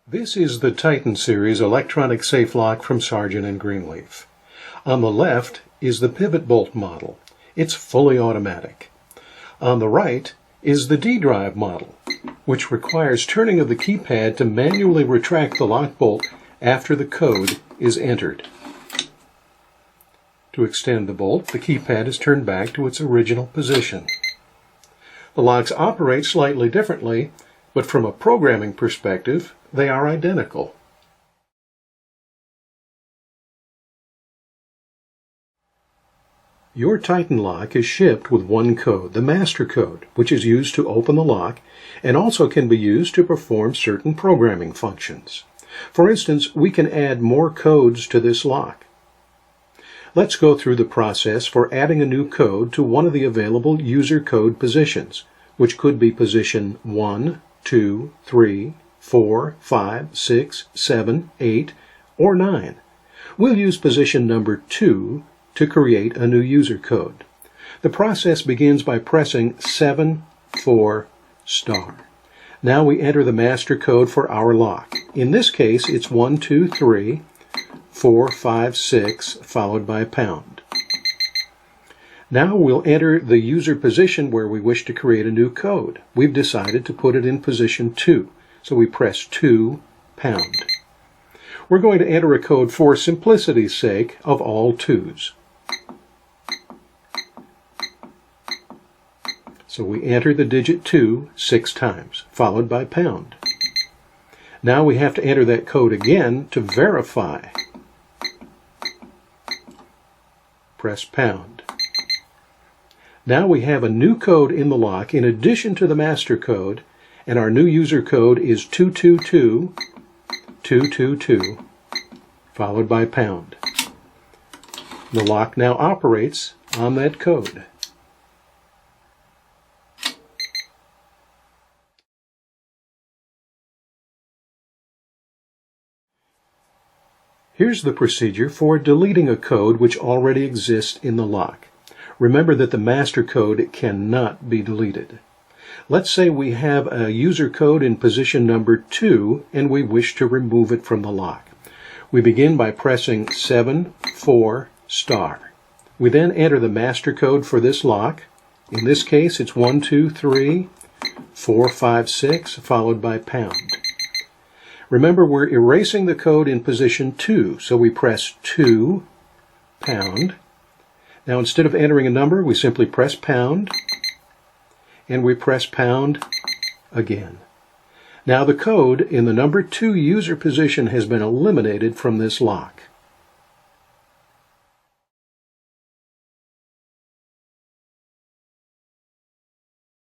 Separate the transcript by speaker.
Speaker 1: This is the Titan Series electronic safe lock from Sargent and Greenleaf. On the left is the PivotBolt model. It's fully automatic. On the right is the D-drive model, which requires turning of the keypad to manually retract the lock bolt after the code is entered. To extend the bolt, the keypad is turned back to its original position. The locks operate slightly differently, but from a programming perspective, they are identical. Your Titan lock is shipped with one code, the master code, which is used to open the lock and also can be used to perform certain programming functions. For instance, we can add more codes to this lock. Let's go through the process for adding a new code to one of the available user code positions, which could be position 1, 2, 3, 4, 5, 6, 7, 8, or 9. We'll use position number 2 to create a new user code. The process begins by pressing 7, 4, star. Now we enter the master code for our lock. In this case, it's 1, 2, 3, 4, 5, 6, followed by pound. Now we'll enter the user position where we wish to create a new code. We've decided to put it in position 2, so we press 2, pound. We're going to enter a code for simplicity's sake of all 2s. So we enter the digit 2 6 times, followed by pound. Now we have to enter that code again to verify. Press pound. Now we have a new code in the lock in addition to the master code, and our new user code is 222, 222, followed by pound. The lock now operates on that code. Here's the procedure for deleting a code which already exists in the lock. Remember that the master code cannot be deleted. Let's say we have a user code in position number 2 and we wish to remove it from the lock. We begin by pressing 7, 4, star. We then enter the master code for this lock. In this case, it's 1, 2, 3, 4, 5, 6, followed by pound. Remember, we're erasing the code in position 2, so we press 2, pound. Now, instead of entering a number, we simply press pound, and we press pound again. Now, the code in the number 2 user position has been eliminated from this lock.